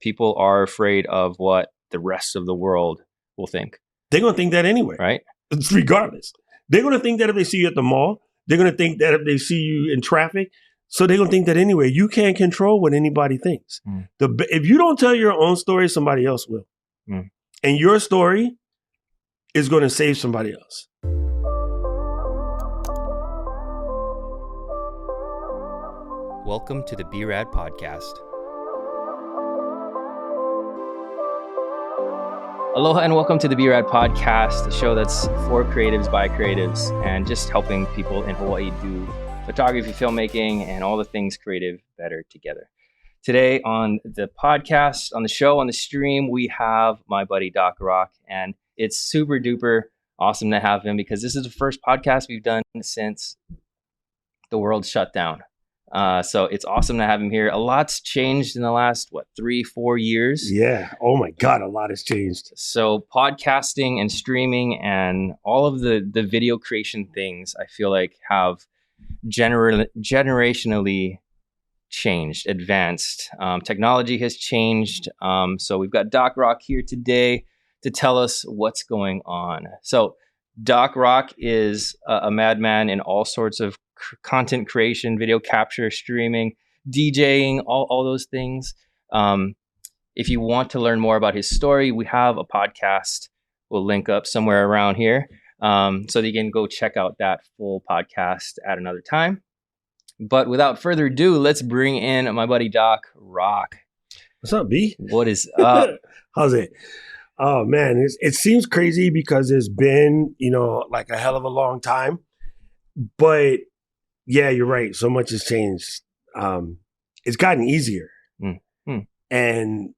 people are afraid of what the rest of the world will think. They're going to think that anyway. Right? Regardless. They're going to think that if they see you at the mall. They're going to think that if they see you in traffic. So they're going to think that anyway. You can't control what anybody thinks. If you don't tell your own story, somebody else will. And your story is going to save somebody else. Welcome to the B-Rad Podcast. Aloha and welcome to the B-Rad Podcast, a show that's for creatives by creatives and just helping people in Hawaii do photography, filmmaking, and all the things creative better together. Today on the podcast, on the show, on the stream, we have my buddy Doc Rock, and it's super duper awesome to have him because this is the first podcast we've done since the world shut down. So it's awesome to have him here. A lot's changed in the last, 3-4 years? Yeah. Oh my God, a lot has changed. So podcasting and streaming and all of the video creation things, I feel like have generationally changed, advanced. Technology has changed. So we've got Doc Rock here today to tell us what's going on. So Doc Rock is a madman in all sorts of content creation, video capture, streaming, DJing, all those things. If you want to learn more about his story, we have a podcast. We'll link up somewhere around here so that you can go check out that full podcast at another time. But without further ado, let's bring in my buddy Doc Rock. What's up, B? What is up? How's it? Oh, man, it seems crazy because it's been, like a hell of a long time. But yeah, you're right. So much has changed. It's gotten easier. And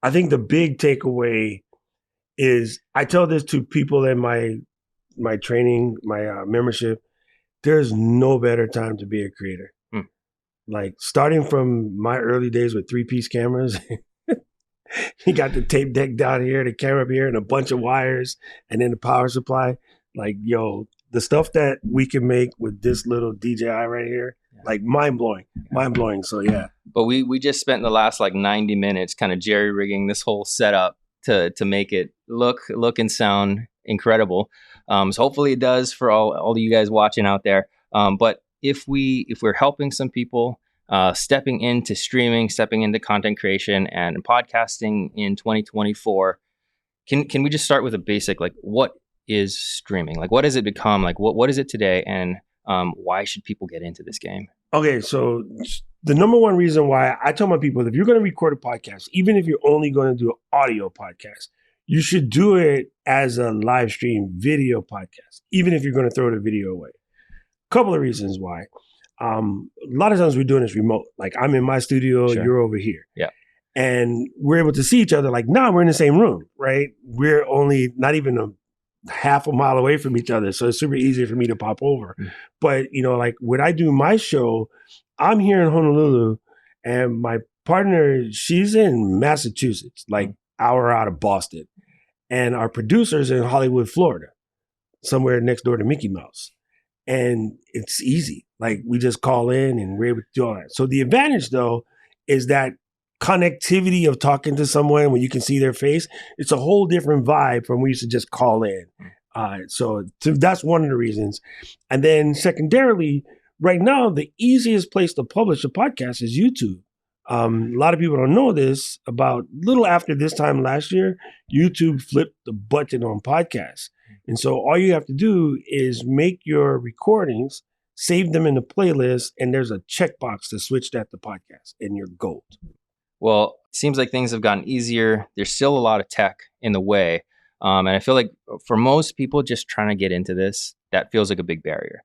I think the big takeaway is I tell this to people in my training, my membership. There's no better time to be a creator. Like starting from my early days with 3-piece cameras. You got the tape deck down here, the camera up here, and a bunch of wires, and then the power supply. Like, the stuff that we can make with this little DJI right here, like mind-blowing. So, yeah. But we just spent the last 90 minutes kind of jerry-rigging this whole setup to make it look and sound incredible. So hopefully it does for all of you guys watching out there. But if we're helping some people, stepping into streaming, stepping into content creation and podcasting in 2024, can we just start with a basic, what is streaming? What has it become? What is it today? And why should people get into this game? Okay, so the number one reason why I tell my people, if you're going to record a podcast, even if you're only going to do an audio podcast, you should do it as a live stream video podcast, even if you're going to throw the video away. A couple of reasons why. A lot of times we're doing this remote. Like I'm in my studio, sure. You're over here. Yeah. And we're able to see each other. Now we're in the same room, right? We're only not even a half a mile away from each other. So it's super easy for me to pop over. But, when I do my show, I'm here in Honolulu and my partner, she's in Massachusetts, hour out of Boston. And our producer's in Hollywood, Florida, somewhere next door to Mickey Mouse. And it's easy. We just call in and we're able to do all that. So the advantage, though, is that connectivity of talking to someone when you can see their face. It's a whole different vibe from when we used to just call in. So that's one of the reasons. And then secondarily, right now, the easiest place to publish a podcast is YouTube. A lot of people don't know this. About little after this time last year, YouTube flipped the button on podcasts. And so all you have to do is make your recordings, save them in the playlist, and there's a checkbox to switch that to podcast, and you're gold. Well, it seems like things have gotten easier. There's still a lot of tech in the way. And I feel like for most people just trying to get into this, that feels like a big barrier.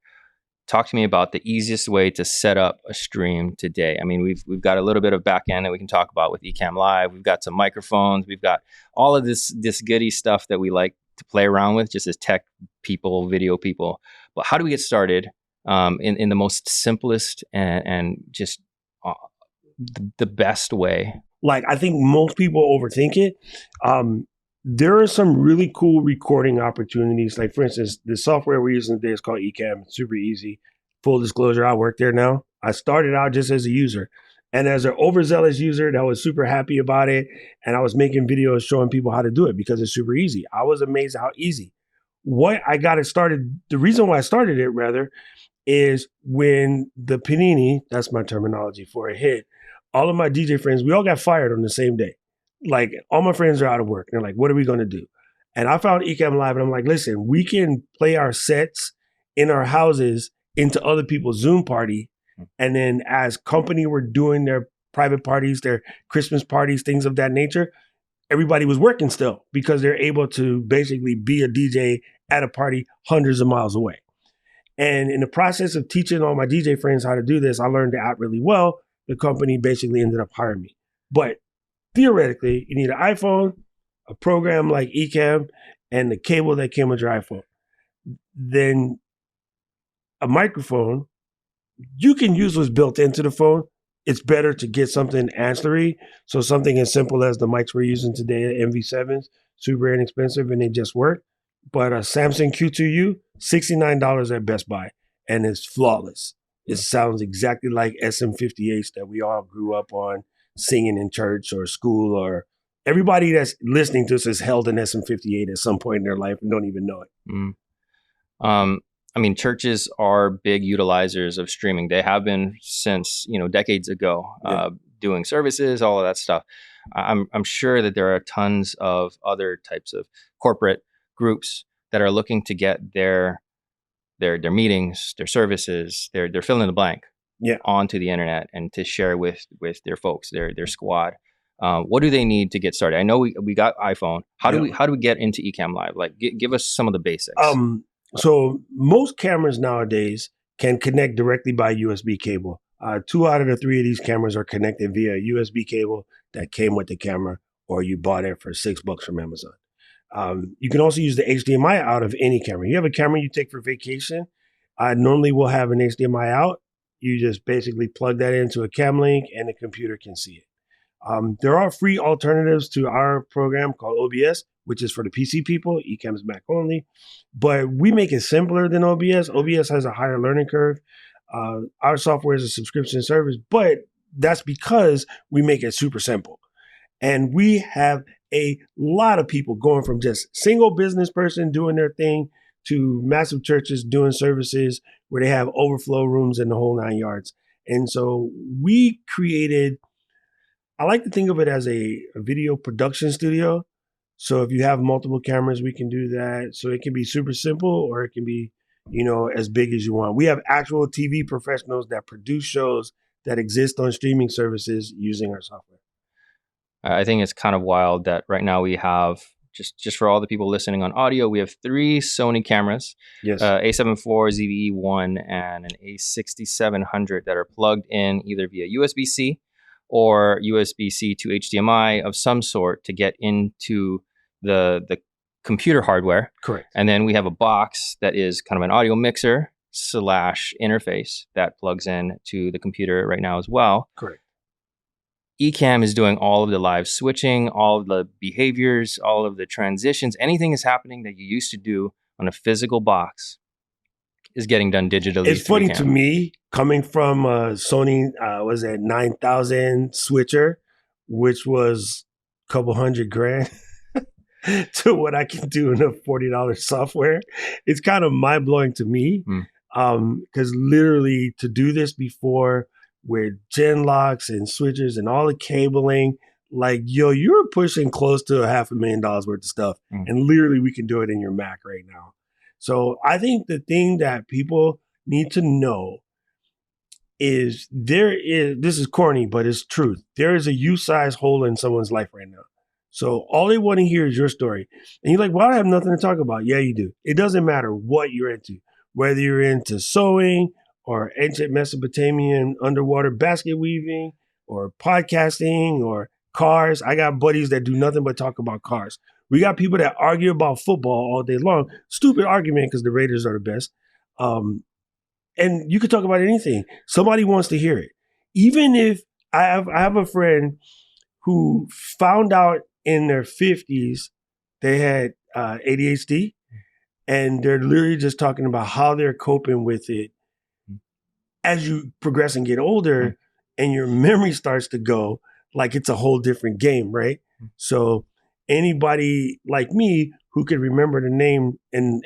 Talk to me about the easiest way to set up a stream today. I mean, we've got a little bit of back end that we can talk about with Ecamm Live. We've got some microphones. We've got all of this goody stuff that we like to play around with just as tech people, video people. But how do we get started in the most simplest and just the best way? I think most people overthink it. There are some really cool recording opportunities. For instance, the software we're using today is called Ecamm. It's super easy. Full disclosure, I work there now. I started out just as a user. And as an overzealous user that was super happy about it, and I was making videos showing people how to do it because it's super easy. I was amazed how easy. What I got it started, the reason why I started it rather, is when the panini, that's my terminology for it, hit, all of my DJ friends, we all got fired on the same day. Like all my friends are out of work. They're like, what are we going to do? And I found Ecamm Live and I'm like, listen, we can play our sets in our houses into other people's Zoom party. And then as company were doing their private parties, their Christmas parties, things of that nature, everybody was working still because they're able to basically be a DJ at a party hundreds of miles away. And in the process of teaching all my DJ friends how to do this, I learned the app really well. The company basically ended up hiring me. But theoretically, you need an iPhone, a program like Ecamm, and the cable that came with your iPhone. Then a microphone, you can use what's built into the phone. It's better to get something ancillary. So something as simple as the mics we're using today at MV7s, super inexpensive and they just work. But a Samson Q2U, $69 at Best Buy, and it's flawless. It sounds exactly like SM58s that we all grew up on singing in church or school, or everybody that's listening to us has held an SM58 at some point in their life and don't even know it. I mean, churches are big utilizers of streaming. They have been since, decades ago, doing services, all of that stuff. I'm sure that there are tons of other types of corporate groups that are looking to get their meetings, their services, their fill in the blank onto the internet and to share with their folks, their squad. What do they need to get started? I know we got iPhone. How do we get into Ecamm Live? Like, give us some of the basics. So most cameras nowadays can connect directly by USB cable. 2 out of the 3 of these cameras are connected via USB cable that came with the camera, or you bought it for $6 from Amazon. You can also use the HDMI out of any camera. You have a camera you take for vacation. Normally we'll have an HDMI out. You just basically plug that into a cam link and the computer can see it. There are free alternatives to our program called OBS, which is for the PC people. Ecamm is Mac only. But we make it simpler than OBS. OBS has a higher learning curve. Our software is a subscription service, but that's because we make it super simple. And we have a lot of people going from just single business person doing their thing to massive churches doing services where they have overflow rooms and the whole 9 yards. And so we created, I like to think of it as a video production studio. So if you have multiple cameras, we can do that. So it can be super simple or it can be, as big as you want. We have actual TV professionals that produce shows that exist on streaming services using our software. I think it's kind of wild that right now we have, just for all the people listening on audio, we have 3 Sony cameras, A7 IV, ZVE1, and an A6700 that are plugged in either via USB-C or USB-C to HDMI of some sort to get into the computer hardware. Correct. And then we have a box that is kind of an audio mixer / interface that plugs in to the computer right now as well. Correct. Ecamm is doing all of the live switching, all of the behaviors, all of the transitions. Anything is happening that you used to do on a physical box is getting done digitally. It's funny to me, coming from Sony, was that 9000 switcher, which was a couple $100,000 to what I can do in a $40 software. It's kind of mind blowing to me because literally to do this before with gen locks and switchers and all the cabling, like, you're pushing close to $500,000 worth of stuff. And literally we can do it in your Mac right now. So I think the thing that people need to know is this is corny, but it's truth. There is a U-size hole in someone's life right now. So all they want to hear is your story. And you're like, well, I have nothing to talk about. Yeah, you do. It doesn't matter what you're into, whether you're into sewing or ancient Mesopotamian underwater basket weaving or podcasting or cars. I got buddies that do nothing but talk about cars. We got people that argue about football all day long. Stupid argument because the Raiders are the best. And you could talk about anything. Somebody wants to hear it. Even if I have a friend who found out in their 50s they had ADHD, and they're literally just talking about how they're coping with it as you progress and get older. and your memory starts to go like it's a whole different game, right? So anybody like me who could remember the name and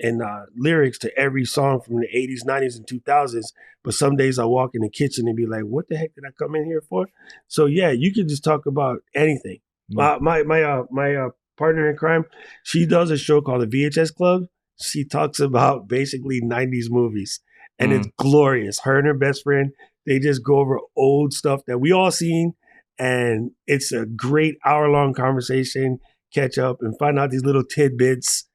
lyrics to every song from the 80s, 90s, and 2000s, but some days I walk in the kitchen and be like, what the heck did I come in here for? So yeah, you could just talk about anything. My partner in crime, she does a show called the VHS Club. She talks about basically 90s movies, and it's glorious. Her and her best friend, they just go over old stuff that we all seen, and it's a great hour-long conversation, catch up and find out these little tidbits,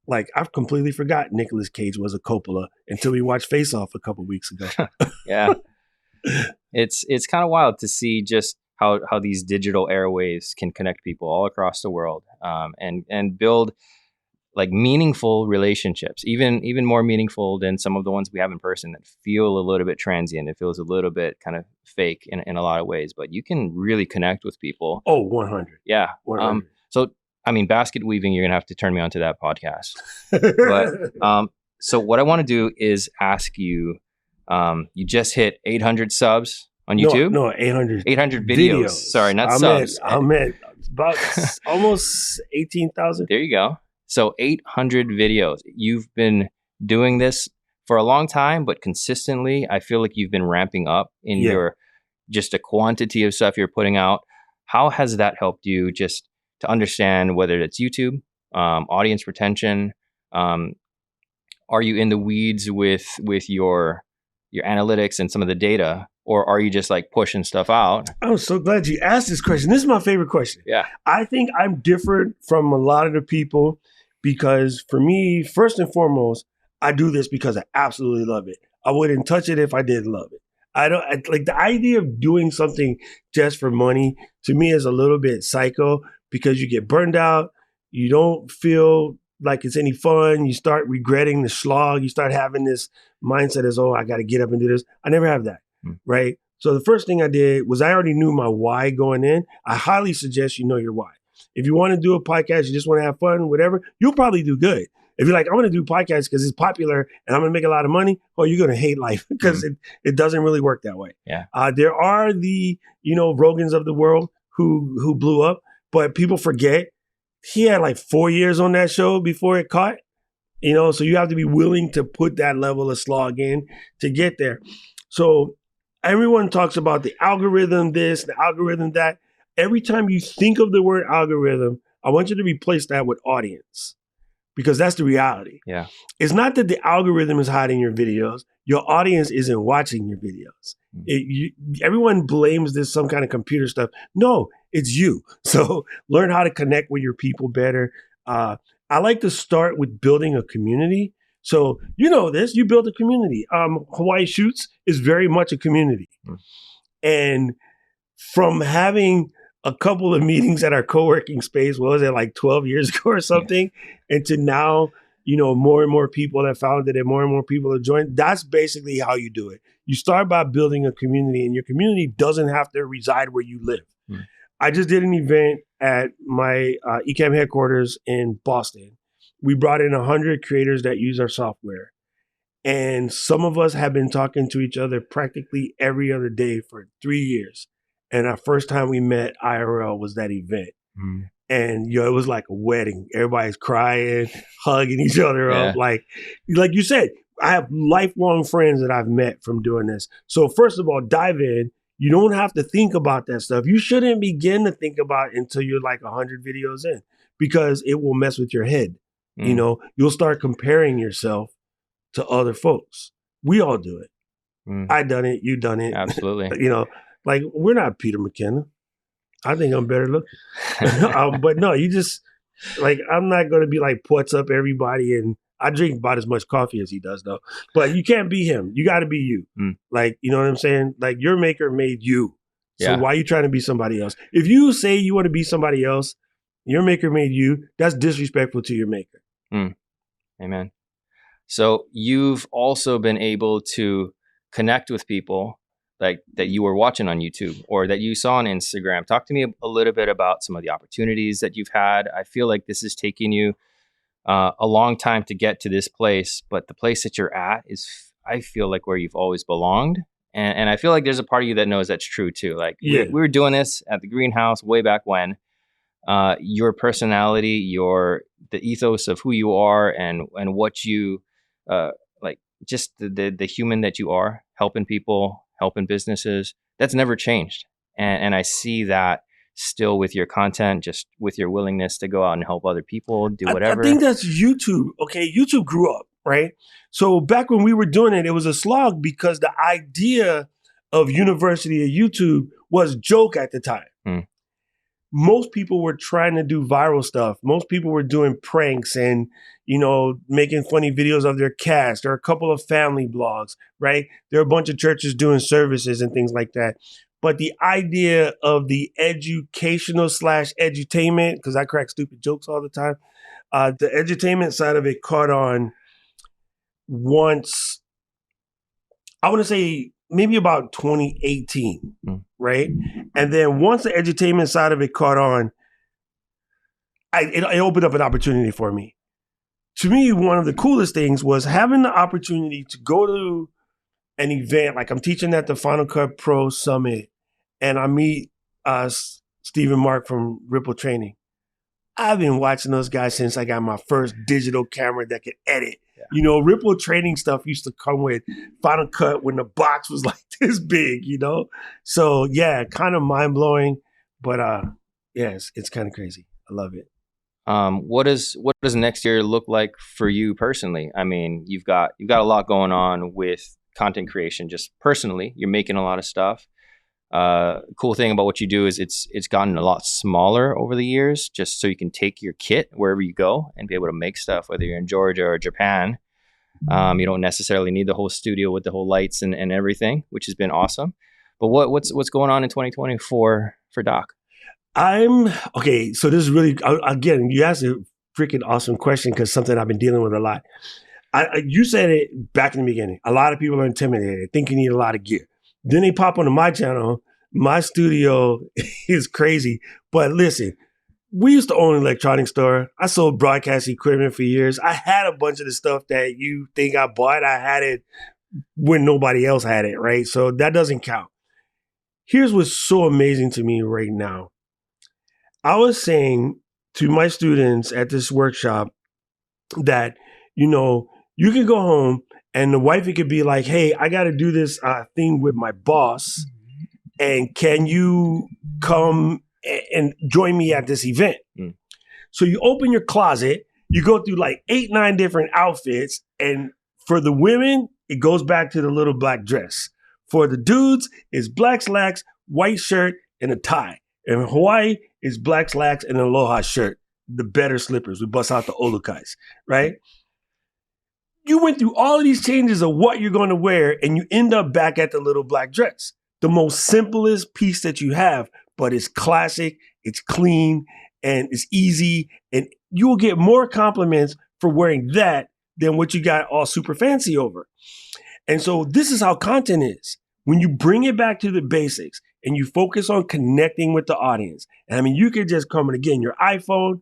like I've completely forgot Nicolas Cage was a Coppola until we watched Face Off a couple weeks ago. Yeah. It's kind of wild to see just how these digital airwaves can connect people all across the world, and build like meaningful relationships, even more meaningful than some of the ones we have in person that feel a little bit transient. It feels a little bit kind of fake in a lot of ways, but you can really connect with people. Oh, 100. Yeah. 100. So, I mean, basket weaving, you're going to have to turn me on to that podcast. But so what I want to do is ask you, you just hit 800 subs on YouTube? No, 800 videos. Sorry, not subs. I'm at about almost 18,000. There you go. So 800 videos. You've been doing this for a long time, but consistently, I feel like you've been ramping up in your just a quantity of stuff you're putting out. How has that helped you just to understand whether it's YouTube, audience retention? Are you in the weeds with your analytics and some of the data, or are you just like pushing stuff out? I'm so glad you asked this question. This is my favorite question. Yeah. I think I'm different from a lot of the people because for me, first and foremost, I do this because I absolutely love it. I wouldn't touch it if I didn't love it. Like the idea of doing something just for money to me is a little bit psycho because you get burned out. You don't feel like it's any fun. You start regretting the slog. You start having this mindset as, oh, I got to get up and do this. I never have that, right? So the first thing I did was I already knew my why going in. I highly suggest you know your why. If you want to do a podcast, you just want to have fun, whatever, you'll probably do good. If you're like, I'm going to do podcasts because it's popular and I'm going to make a lot of money, oh, you're going to hate life because it doesn't really work that way. Yeah. There are the, Rogans of the world who blew up, but people forget he had like 4 years on that show before it caught, so you have to be willing to put that level of slog in to get there. So everyone talks about the algorithm this, the algorithm that. Every time you think of the word algorithm, I want you to replace that with audience because that's the reality. Yeah. It's not that the algorithm is hiding your videos. Your audience isn't watching your videos. Everyone blames this some kind of computer stuff. No, it's you. So learn how to connect with your people better. I like to start with building a community. So you know this, you build a community. Hawaii Shoots is very much a community. And from having a couple of meetings at our co-working space, what was it, like 12 years ago or something? Yeah. And to now, more and more people have found it and more people have joined. That's basically how you do it. You start by building a community, and your community doesn't have to reside where you live. I just did an event at my Ecamm headquarters in Boston. We brought in 100 creators that use our software. And some of us have been talking to each other practically every other day for 3 years. And our first time we met IRL was that event. And, it was like a wedding. Everybody's crying, hugging each other up. Like you said, I have lifelong friends that I've met from doing this. So first of all, dive in. You don't have to think about that stuff. You shouldn't begin to think about it until you're like 100 videos in because it will mess with your head. You'll start comparing yourself to other folks. We all do it. I done it. You done it. Absolutely. Like, we're not Peter McKenna. I think I'm better looking. But no, you just, like, I'm not going to be like, what's up, everybody? And I drink about as much coffee as he does, though. But you can't be him. You got to be you. Like, you know what I'm saying? Like, your maker made you. So why are you trying to be somebody else? If you say you want to be somebody else, your maker made you, that's disrespectful to your maker. Amen. So you've also been able to connect with people like that you were watching on YouTube or that you saw on Instagram. Talk to me a little bit about some of the opportunities that you've had. I feel like this is taking you a long time to get to this place, but the place that you're at is, I feel like, where you've always belonged. And I feel like there's a part of you that knows that's true too. Like Yeah. we were doing this at the greenhouse way back when. Your personality, the ethos of who you are, and what you like, just the human that you are, helping people, helping businesses. That's never changed, and I see that still with your content, just with your willingness to go out and help other people, do whatever. I think that's YouTube. Okay, YouTube grew up, right? So back when we were doing it, it was a slog because the idea of University of YouTube was joke at the time. Most people were trying to do viral stuff. Most people were doing pranks and, making funny videos of their cast. There are a couple of family blogs, right? There are a bunch of churches doing services and things like that. But the idea of the educational / edutainment, because I crack stupid jokes all the time, the edutainment side of it caught on once, I want to say maybe about 2018, right? And then once the edutainment side of it caught on, it opened up an opportunity for me. To me, one of the coolest things was having the opportunity to go to an event, like I'm teaching at the Final Cut Pro Summit, and I meet Stephen Mark from Ripple Training. I've been watching those guys since I got my first digital camera that could edit. Yeah. Ripple Training stuff used to come with Final Cut when the box was like this big, So yeah, kind of mind blowing, but yes, it's kind of crazy. I love it. What does next year look like for you personally? I mean, you've got a lot going on with content creation. Just personally, you're making a lot of stuff. Cool thing about what you do is it's gotten a lot smaller over the years, just so you can take your kit wherever you go and be able to make stuff, whether you're in Georgia or Japan. You don't necessarily need the whole studio with the whole lights and everything, which has been awesome. But what's going on in 2024 for Doc? Okay. So this is really, again, you asked a freaking awesome question because something I've been dealing with a lot. You said it back in the beginning. A lot of people are intimidated, think you need a lot of gear. Then they pop onto my channel. My studio is crazy. But listen, we used to own an electronics store. I sold broadcast equipment for years. I had a bunch of the stuff that you think I bought. I had it when nobody else had it, right? So that doesn't count. Here's what's so amazing to me right now. I was saying to my students at this workshop that, you can go home and the wifey could be like, hey, I got to do this thing with my boss. And can you come and join me at this event? So you open your closet, you go through like 8-9 different outfits. And for the women, it goes back to the little black dress. For the dudes, it's black slacks, white shirt, and a tie. And in Hawaii, it's black slacks and an aloha shirt. The better slippers. We bust out the olukais, right? You went through all of these changes of what you're going to wear, and you end up back at the little black dress. The most simplest piece that you have, but it's classic, it's clean, and it's easy. And you will get more compliments for wearing that than what you got all super fancy over. And so this is how content is. When you bring it back to the basics and you focus on connecting with the audience. And I mean, you could just come in again, your iPhone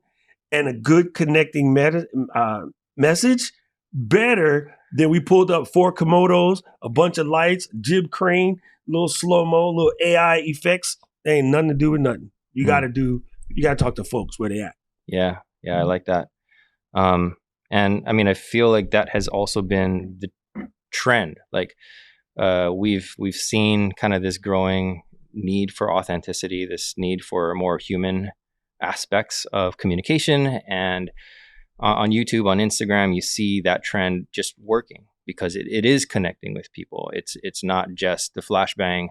and a good connecting message, better than we pulled up 4 Komodos, a bunch of lights, jib crane, little slow-mo, little AI effects. They ain't nothing to do with nothing. You gotta talk to folks where they at. Yeah, I like that. And I mean, I feel like that has also been the trend. Like we've seen kind of this growing need for authenticity, this need for more human aspects of communication. And on YouTube, on Instagram, you see that trend just working because it is connecting with people. It's not just the flashbang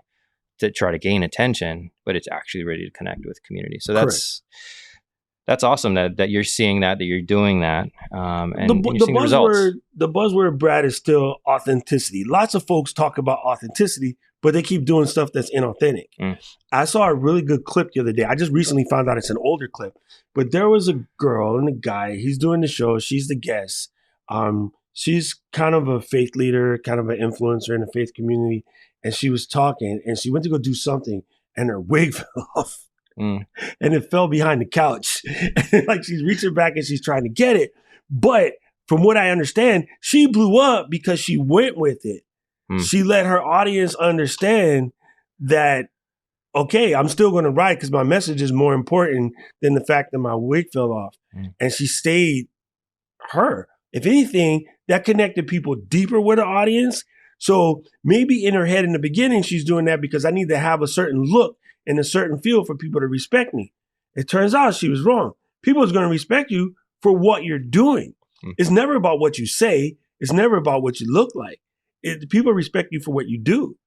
to try to gain attention, but it's actually ready to connect with community. So that's awesome that you're seeing that you're doing that. And you're seeing results. The buzzword, Brad, is still authenticity. Lots of folks talk about authenticity, but they keep doing stuff that's inauthentic. I saw a really good clip the other day. I just recently found out it's an older clip, but there was a girl and a guy. He's doing the show. She's the guest. She's kind of a faith leader, kind of an influencer in the faith community. And she was talking and she went to go do something and her wig fell off. And it fell behind the couch. Like she's reaching back and she's trying to get it. But from what I understand, she blew up because she went with it. She let her audience understand that, okay, I'm still going to write because my message is more important than the fact that my wig fell off. And she stayed her. If anything, that connected people deeper with the audience. So maybe in her head in the beginning, she's doing that because I need to have a certain look and a certain feel for people to respect me. It turns out she was wrong. People is going to respect you for what you're doing. It's never about what you say. It's never about what you look like. People respect you for what you do,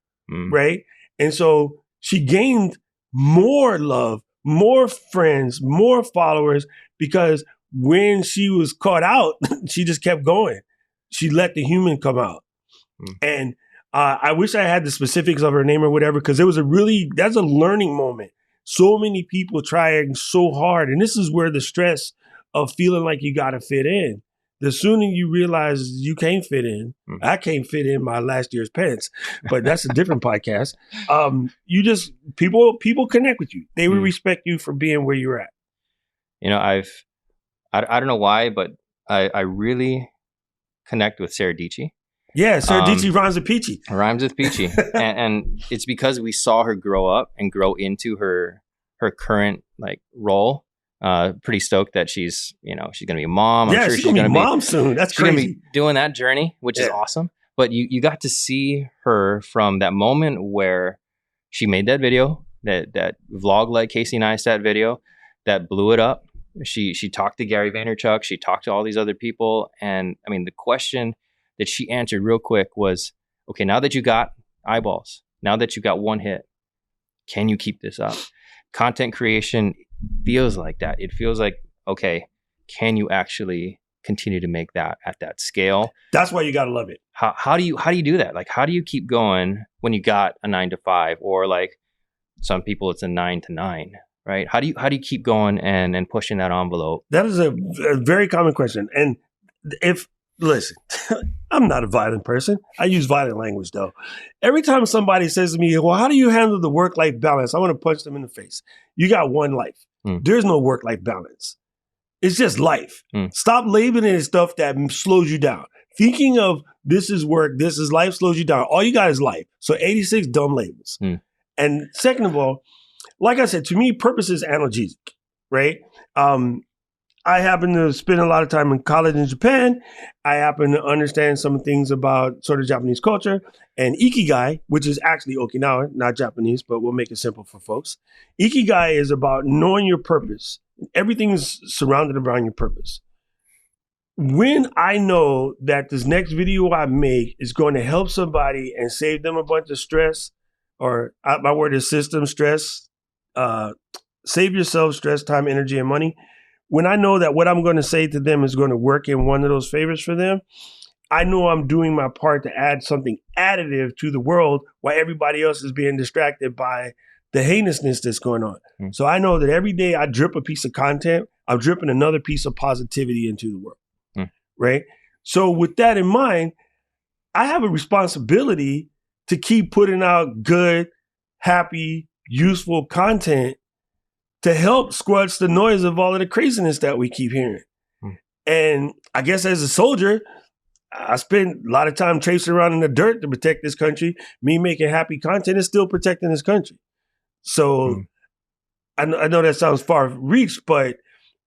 right? And so she gained more love, more friends, more followers, because when she was caught out, she just kept going. She let the human come out. And I wish I had the specifics of her name or whatever, because that's a learning moment. So many people trying so hard. And this is where the stress of feeling like you got to fit in. The sooner you realize you can't fit in, I can't fit in my last year's pants, but that's a different podcast. People connect with you. They will respect you for being where you're at. You know, I don't know why, but I really connect with Sarah Dietschy. Yeah, Sarah Dietschy rhymes with Peachy. Rhymes with Peachy. and it's because we saw her grow up and grow into her current like role. Pretty stoked that she's going to be a mom. I'm sure she's going to be mom soon. That's crazy. She's going to be doing that journey, which is awesome. But you got to see her from that moment where she made that video, that vlog like Casey Neistat video that blew it up. She talked to Gary Vaynerchuk. She talked to all these other people. And I mean, the question that she answered real quick was, okay, now that you got eyeballs, now that you got one hit, can you keep this up? Content creation feels like that. It feels like, okay, can you actually continue to make that at that scale? That's why you got to love it. How do you do that? Like, how do you keep going when you got a 9 to 5, or like some people it's a 9 to 9, right? How do you keep going and pushing that envelope? That is a very common question. And listen, I'm not a violent person. I use violent language though. Every time somebody says to me, well, how do you handle the work-life balance? I want to punch them in the face. You got one life. There's no work-life balance. It's just life. Stop labeling it stuff that slows you down. Thinking of this is work, this is life slows you down. All you got is life. So 86 dumb labels. And second of all, like I said, to me, purpose is analgesic, right? I happen to spend a lot of time in college in Japan. I happen to understand some things about sort of Japanese culture. And Ikigai, which is actually Okinawa, not Japanese, but we'll make it simple for folks. Ikigai is about knowing your purpose. Everything is surrounded around your purpose. When I know that this next video I make is going to help somebody and save them a bunch of stress, or my word is system stress, save yourself stress, time, energy, and money. When I know that what I'm going to say to them is going to work in one of those favors for them, I know I'm doing my part to add something additive to the world while everybody else is being distracted by the heinousness that's going on. So I know that every day I drip a piece of content, I'm dripping another piece of positivity into the world, right? So with that in mind, I have a responsibility to keep putting out good, happy, useful content to help squelch the noise of all of the craziness that we keep hearing. And I guess as a soldier, I spent a lot of time chasing around in the dirt to protect this country. Me making happy content is still protecting this country. So I know that sounds far reached, but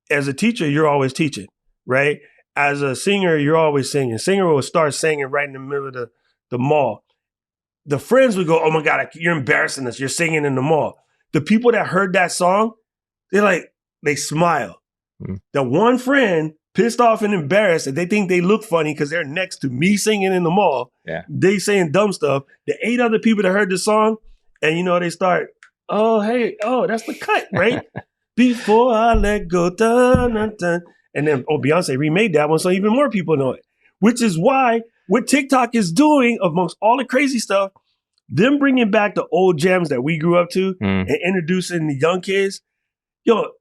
as a teacher, you're always teaching, right? As a singer, you're always singing. Singer will start singing right in the middle of the mall. The friends would go, oh my God, you're embarrassing us. You're singing in the mall. The people that heard that song, they smile. The one friend pissed off and embarrassed that they think they look funny because they're next to me singing in the mall. They saying dumb stuff. The 8 other people that heard the song, and they start, oh, hey, oh, that's the cut, right? Before I let go, dun, dun, dun. And then, Beyonce remade that one so even more people know it. Which is why what TikTok is doing amongst all the crazy stuff, them bringing back the old gems that we grew up to and introducing the young kids.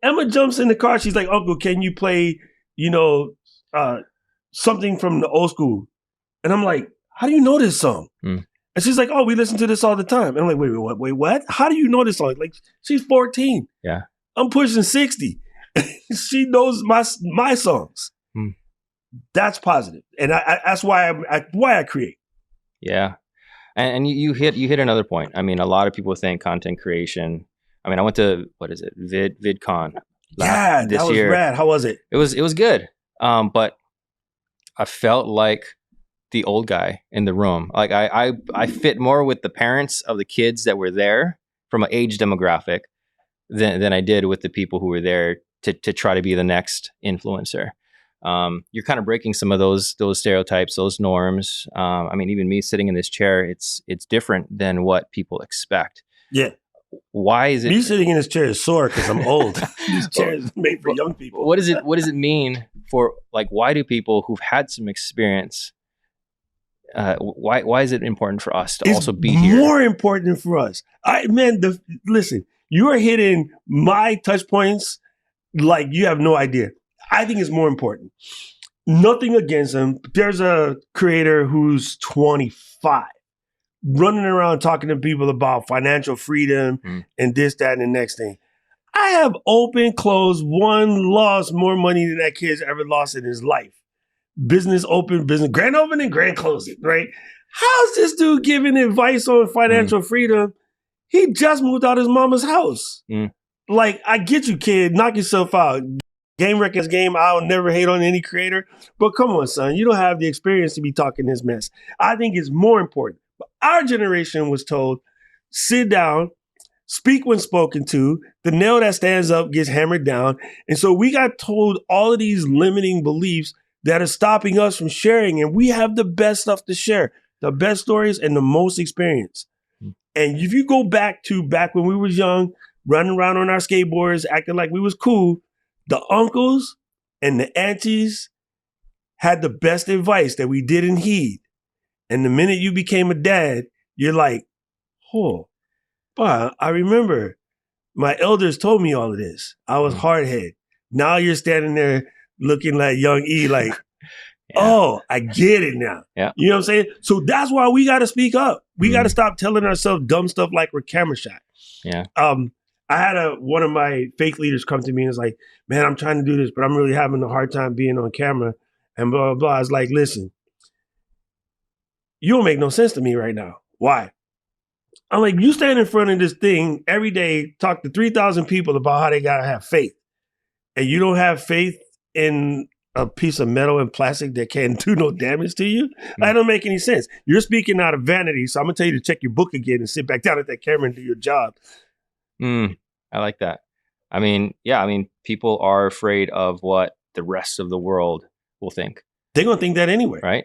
Emma jumps in the car. She's like, Uncle, can you play, something from the old school? And I'm like, how do you know this song? And she's like, oh, we listen to this all the time. And I'm like, wait, what? How do you know this song? Like, she's 14. Yeah. I'm pushing 60. She knows my songs. That's positive. And that's why I create. Yeah. And you hit another point. I mean, a lot of people think content creation. I mean, I went to, what is it, VidCon Yeah, this that was year. rad. How was it? It was good. But I felt like the old guy in the room. Like I fit more with the parents of the kids that were there from an age demographic than I did with the people who were there to try to be the next influencer. You're kind of breaking some of those stereotypes, those norms. I mean, even me sitting in this chair, it's different than what people expect. Yeah. Why is it? Me sitting in this chair is sore because I'm old. This chair is made for young people. What does it mean for, like, why do people who've had some experience, why is it important for us to also be here? More important for us. Listen, you are hitting my touch points like you have no idea. I think it's more important. Nothing against him. There's a creator who's 25, running around talking to people about financial freedom and this, that, and the next thing. I have open, closed, one lost more money than that kid's ever lost in his life. Business open, business grand open and grand closing, right? How's this dude giving advice on financial freedom? He just moved out of his mama's house. Like, I get you, kid. Knock yourself out. Game Wreckers game. I'll never hate on any creator. But come on, son. You don't have the experience to be talking this mess. I think it's more important. But our generation was told, sit down, speak when spoken to. The nail that stands up gets hammered down. And so we got told all of these limiting beliefs that are stopping us from sharing. And we have the best stuff to share, the best stories and the most experience. And if you go back when we was young, running around on our skateboards, acting like we was cool, the uncles and the aunties had the best advice that we didn't heed. And the minute you became a dad, you're like, oh, but I remember my elders told me all of this. I was hard-headed. Now you're standing there looking like young E, like, oh, I get it now. Yeah. You know what I'm saying? So that's why we got to speak up. We got to stop telling ourselves dumb stuff like we're camera shy. Yeah. I had one of my fake leaders come to me and was like, man, I'm trying to do this, but I'm really having a hard time being on camera and blah, blah, blah. I was like, listen, you don't make no sense to me right now. Why? I'm like, you stand in front of this thing every day, talk to 3,000 people about how they got to have faith. And you don't have faith in a piece of metal and plastic that can't do no damage to you? That don't make any sense. You're speaking out of vanity, so I'm going to tell you to check your book again and sit back down at that camera and do your job. I like that. I mean, people are afraid of what the rest of the world will think. They're going to think that anyway. Right?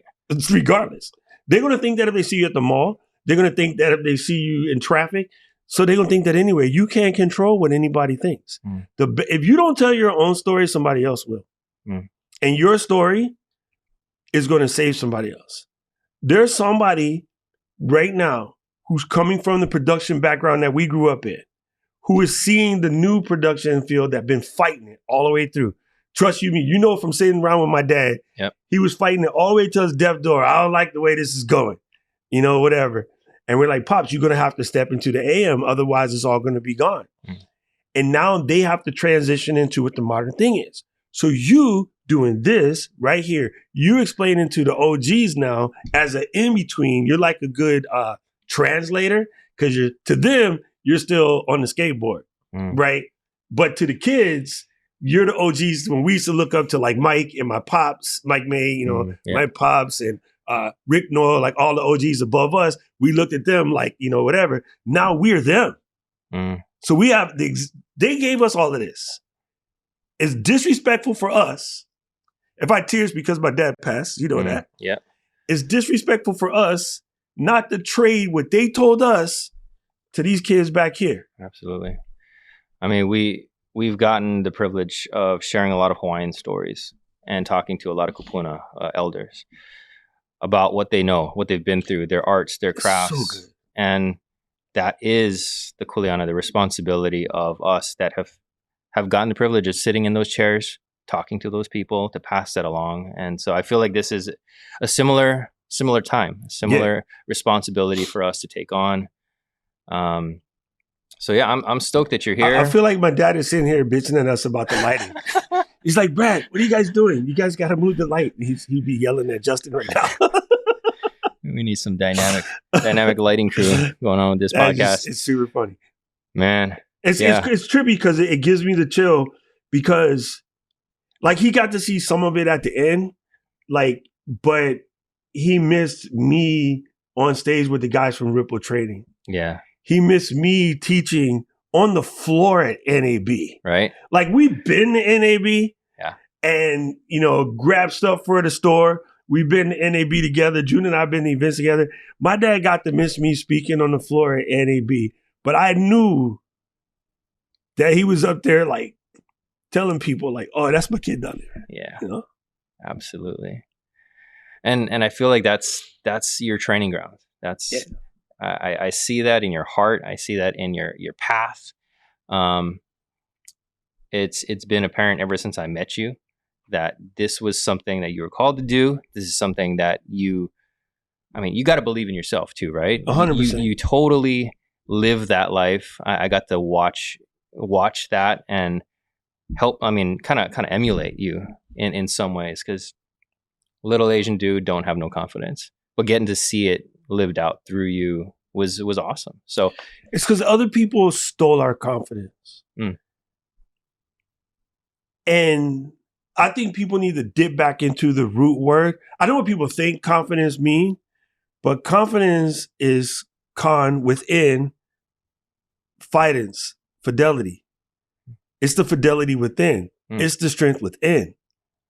Regardless. They're going to think that if they see you at the mall. They're going to think that if they see you in traffic. So they're going to think that anyway. You can't control what anybody thinks. If you don't tell your own story, somebody else will. And your story is going to save somebody else. There's somebody right now who's coming from the production background that we grew up in, who is seeing the new production field that been fighting it all the way through. Trust you me, you know from sitting around with my dad, he was fighting it all the way to his death door. I don't like the way this is going, whatever. And we're like, Pops, you're going to have to step into the AM, otherwise it's all going to be gone. And now they have to transition into what the modern thing is. So you doing this right here, you explaining to the OGs now as an in-between, you're like a good translator, because to them, you're still on the skateboard, right? But to the kids, you're the OGs. When we used to look up to like Mike and my pops, Mike May, my pops and Rick Noel, like all the OGs above us, we looked at them like, whatever. Now we're them. So we have, they gave us all of this. It's disrespectful for us. If I tears because my dad passed, you know that. Yeah. It's disrespectful for us not to trade what they told us to these kids back here. Absolutely. I mean, we've gotten the privilege of sharing a lot of Hawaiian stories and talking to a lot of kupuna elders about what they know, what they've been through, their arts, their crafts. So good. And that is the kuleana, the responsibility of us that have gotten the privilege of sitting in those chairs, talking to those people, to pass that along. And so I feel like this is a similar time, similar responsibility for us to take on. So yeah, I'm stoked that you're here. I feel like my dad is sitting here bitching at us about the lighting. He's like, Brad, what are you guys doing? You guys got to move the light. He'd be yelling at Justin right now. We need some dynamic lighting crew going on with this podcast. It's super funny, man. It's trippy because it gives me the chill because, like, he got to see some of it at the end, like, but he missed me on stage with the guys from Ripple Trading. Yeah, he missed me teaching on the floor at NAB. Right, like we've been to NAB. Yeah, and grab stuff for the store. We've been to NAB together. June and I have been to events together. My dad got to miss me speaking on the floor at NAB, but I knew that he was up there like telling people like, "Oh, that's my kid down there." Yeah, absolutely. And I feel like that's your training ground. That's I see that in your heart. I see that in your path. It's been apparent ever since I met you that this was something that you were called to do. This is something that you got to believe in yourself too, right? 100%. You totally live that life. I got to watch that and help. Kind of emulate you in some ways, because little Asian dude don't have no confidence, but getting to see it lived out through you was awesome. So it's because other people stole our confidence. And I think people need to dip back into the root word. I know what people think confidence mean, but confidence is con within, fidence, fidelity. It's the fidelity within. It's the strength within.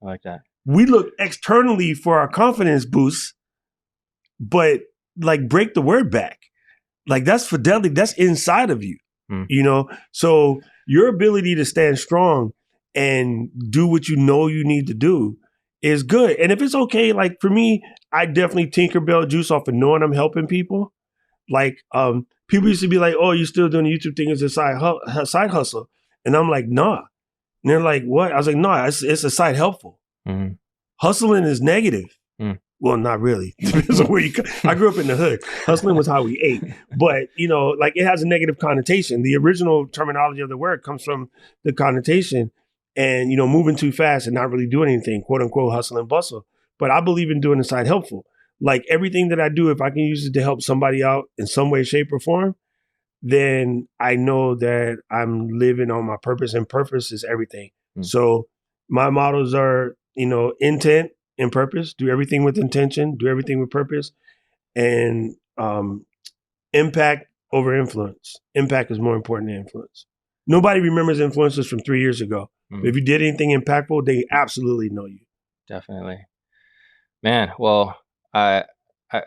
I like that. We look externally for our confidence boosts, but like break the word back. Like that's fidelity. That's inside of you, So your ability to stand strong and do what you know you need to do is good. And if it's okay, like for me, I definitely Tinkerbell juice off of knowing I'm helping people. Like people used to be like, "Oh, you're still doing the YouTube thing as a side hustle," and I'm like, "Nah." And they're like, "What?" I was like, "Nah, it's a side helpful. Mm-hmm. Hustling is negative." Well, not really. Depends on where you. I grew up in the hood. Hustling was how we ate, but like it has a negative connotation. The original terminology of the word comes from the connotation. And, moving too fast and not really doing anything, quote unquote, hustle and bustle. But I believe in doing the side helpful. Like everything that I do, if I can use it to help somebody out in some way, shape, or form, then I know that I'm living on my purpose, and purpose is everything. So my mottos are, intent and purpose, do everything with intention, do everything with purpose, and impact over influence. Impact is more important than influence. Nobody remembers influencers from 3 years ago. If you did anything impactful, they absolutely know you. Definitely, man. Well,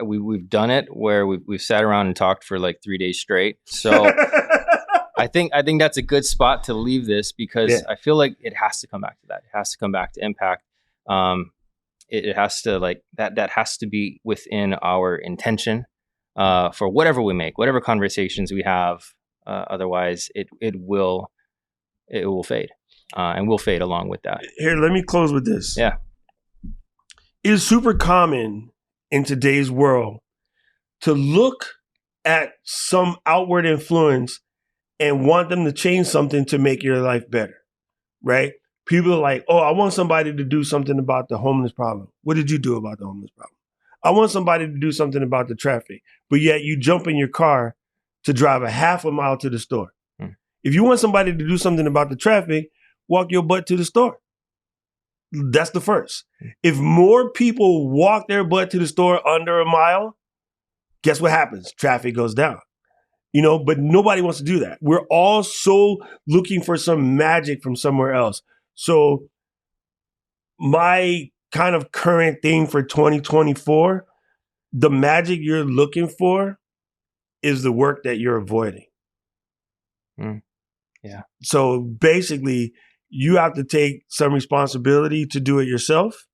we've done it where we've sat around and talked for like 3 days straight. So I think that's a good spot to leave this, because I feel like it has to come back to that. It has to come back to impact. It has to that has to be within our intention for whatever we make, whatever conversations we have. Otherwise, it will fade. And we'll fade along with that. Here, let me close with this. Yeah. It is super common in today's world to look at some outward influence and want them to change something to make your life better, right? People are like, "Oh, I want somebody to do something about the homeless problem." What did you do about the homeless problem? I want somebody to do something about the traffic, but yet you jump in your car to drive a half a mile to the store. If you want somebody to do something about the traffic, walk your butt to the store. That's the first. If more people walk their butt to the store under a mile, guess what happens? Traffic goes down. But nobody wants to do that. We're all so looking for some magic from somewhere else. So my kind of current thing for 2024, the magic you're looking for is the work that you're avoiding. Yeah. So basically, you have to take some responsibility to do it yourself.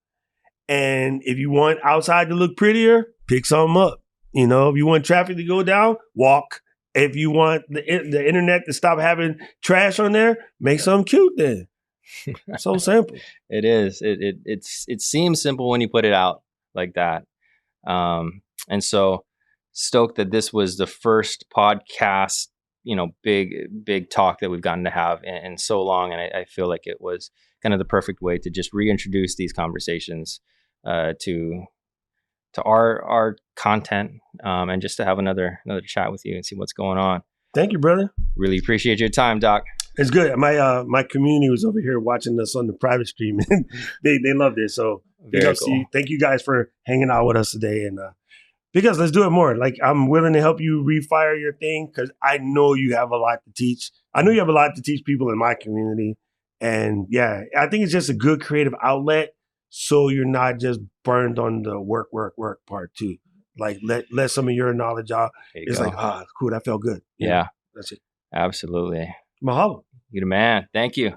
And if you want outside to look prettier, pick something up. If you want traffic to go down, walk. If you want the internet to stop having trash on there, make something cute then. So simple. It is. It seems simple when you put it out like that. And so stoked that this was the first podcast, big talk that we've gotten to have in so long. And I feel like it was kind of the perfect way to just reintroduce these conversations to our content, and just to have another chat with you and see what's going on. Thank you, brother. Really appreciate your time, Doc. It's good. My community was over here watching us on the private stream, and they loved it. So big ups to you. Thank you guys for hanging out with us today, and because let's do it more. Like, I'm willing to help you refire your thing because I know you have a lot to teach. I know you have a lot to teach people in my community, and yeah, I think it's just a good creative outlet. So you're not just burned on the work part too. Like let some of your knowledge out. It's like, cool, that felt good. Yeah. That's it. Absolutely. Mahalo. You're the man. Thank you.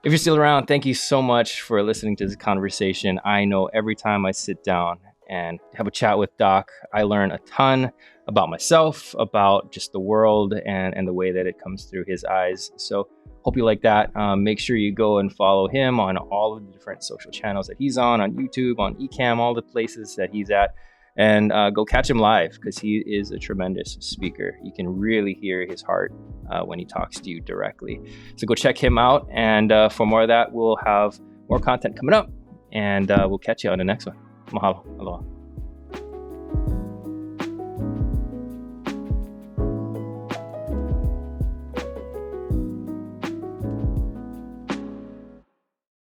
If you're still around, thank you so much for listening to this conversation. I know every time I sit down and have a chat with Doc, I learn a ton about myself, about just the world and the way that it comes through his eyes. So hope you like that. Make sure you go and follow him on all of the different social channels that he's on YouTube, on Ecamm, all the places that he's at. And go catch him live because he is a tremendous speaker. You can really hear his heart when he talks to you directly. So go check him out. And for more of that, we'll have more content coming up. And we'll catch you on the next one. Mahalo. Aloha.